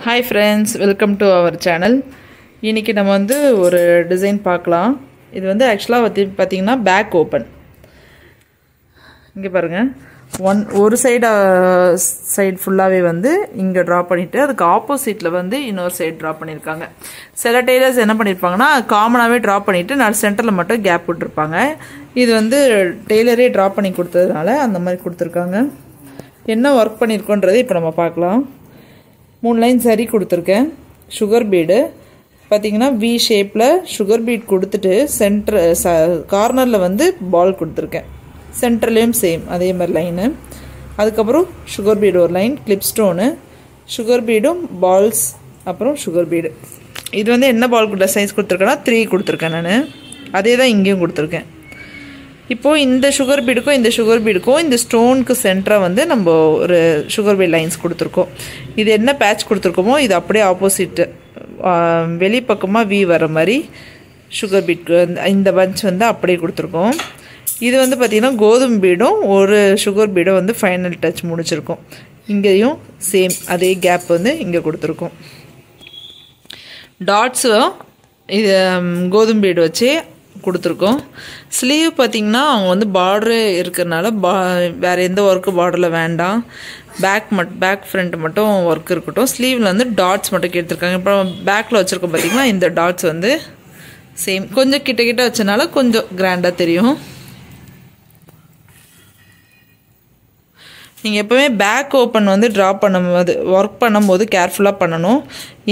Hi friends, welcome to our channel. இன்னைக்கு நம்ம வந்து ஒரு டிசைன் பார்க்கலாம். இது வந்து एक्चुअली பாத்தீங்கன்னா பேக் ஓபன். இங்க பாருங்க. ஒரு சைடு ஃபுல்லாவே வந்து இங்க டிரா பண்ணிட்டு அதுக்கு ஆப்போசிட்ல வந்து இன்னொரு சைடு டிரா பண்ணிருக்காங்க. சில டெய்லர்ஸ் என்ன பண்ணிருப்பாங்கன்னா காமனாவே டிரா பண்ணிட்டு நான் சென்டர்ல மட்டும் கேப் விட்டுருப்பாங்க. இது வந்து டெய்லரே டிரா பண்ணி கொடுத்ததனால அந்த மாதிரி கொடுத்திருக்காங்க. என்ன வர்க் பண்ணிருக்கோன்றதை இப்போ நம்ம பார்க்கலாம். 3 லைன் சரி கொடுத்துருக்கேன். சுகர் பீடு பார்த்தீங்கன்னா வி ஷேப்பில் சுகர் பீட் கொடுத்துட்டு கார்னரில் வந்து பால் கொடுத்துருக்கேன். சென்டர்லேயும் சேம் அதே மாதிரி லைனு. அதுக்கப்புறம் சுகர் பீடு ஒரு லைன், கிளிப் ஸ்டோனு, சுகர் பீடும் பால்ஸ், அப்புறம் சுகர் பீடு. இது வந்து என்ன பால் சைஸ் கொடுத்துருக்கேன்னா 3 கொடுத்துருக்கேன் நான். அதே தான் இங்கேயும் கொடுத்துருக்கேன். இப்போது இந்த சுகர் பீடுக்கும் இந்த ஸ்டோனுக்கு சென்டராக வந்து நம்ம ஒரு சுகர் பீட் லைன்ஸ் கொடுத்துருக்கோம். இது என்ன பேட்ச் கொடுத்துருக்கோமோ இது அப்படியே ஆப்போசிட்டு வெளிப்பக்கமாக வி வர மாதிரி சுகர் பீட்க்கு இந்த பஞ்ச் வந்து அப்படியே கொடுத்துருக்கோம். இது வந்து பார்த்திங்கன்னா கோதுமை பீடும் ஒரு சுகர் பீடும் வந்து ஃபைனல் டச் முடிச்சிருக்கோம். இங்கேயும் சேம் அதே கேப் வந்து இங்கே கொடுத்துருக்கோம். டாட்ஸும் இது கோதுமை பீடு வச்சு கொடுத்துருக்கோம். ஸ்லீவ் பார்த்திங்கன்னா அவங்க வந்து பார்டரு இருக்கிறதுனால வேறு எந்த ஒர்க்கு பார்டரில் வேண்டாம். பேக் ஃப்ரண்ட் மட்டும் ஒர்க் இருக்கட்டும். ஸ்லீவில் வந்து டாட்ஸ் மட்டும் கேட்டுருக்காங்க. இப்போ பேக்கில் வச்சுருக்கோம் பார்த்திங்கன்னா இந்த டாட்ஸ் வந்து சேம் கொஞ்சம் கிட்ட வச்சனால கொஞ்சம் கிராண்டாக தெரியும். நீங்கள் எப்போவுமே பேக் ஓப்பன் வந்து ட்ரா பண்ணும்போது ஒர்க் பண்ணும்போது கேர்ஃபுல்லாக பண்ணணும்.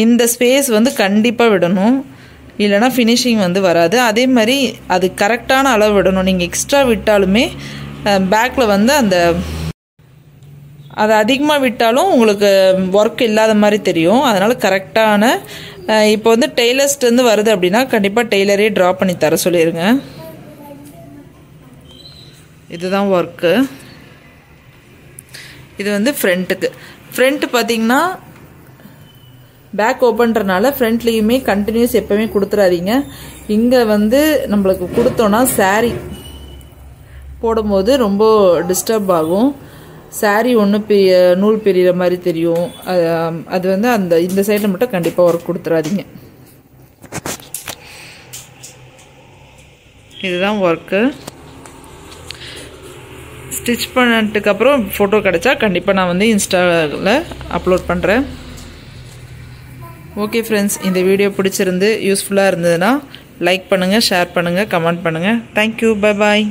இந்த ஸ்பேஸ் வந்து கண்டிப்பாக விடணும், இல்லைனா ஃபினிஷிங் வந்து வராது. அதே மாதிரி அது கரெக்டான அளவு விடணும். நீங்கள் எக்ஸ்ட்ரா விட்டாலுமே பேக்கில் வந்து அது அதிகமாக விட்டாலும் உங்களுக்கு ஒர்க் இல்லாத மாதிரி தெரியும். அதனால் கரெக்டான இப்போ வந்து டெய்லர்ஸ்லேருந்து வருது அப்படின்னா கண்டிப்பாக டெய்லரே ட்ரா பண்ணி தர சொல்லிடுங்க. இதுதான் ஒர்க்கு. இது வந்து ஃப்ரண்ட்டு பார்த்தீங்கன்னா பேக் ஓப்பன்றனால ஃப்ரண்ட்லேயுமே கண்டினியூஸ் எப்போவுமே கொடுத்துறாதீங்க. இங்கே வந்து நம்மளுக்கு கொடுத்தோன்னா சாரீ போடும்போது ரொம்ப டிஸ்டர்ப் ஆகும். சாரீ ஒன்று நூல் பிரிகிற மாதிரி தெரியும். அது வந்து இந்த சைடில் மட்டும் கண்டிப்பாக ஒர்க் கொடுத்துறாதீங்க. இதுதான் ஒர்க்கு. ஸ்டிச் பண்ணதுக்கப்புறம் ஃபோட்டோ கிடச்சா கண்டிப்பாக நான் வந்து இன்ஸ்டாவில் அப்லோட் பண்ணுறேன். ஓகே ஃப்ரெண்ட்ஸ், இந்த வீடியோ பிடிச்சிருந்து யூஸ்ஃபுல்லாக இருந்ததுன்னா லைக் பண்ணுங்கள், ஷேர் பண்ணுங்கள், கமெண்ட் பண்ணுங்கள். Thank you, bye bye.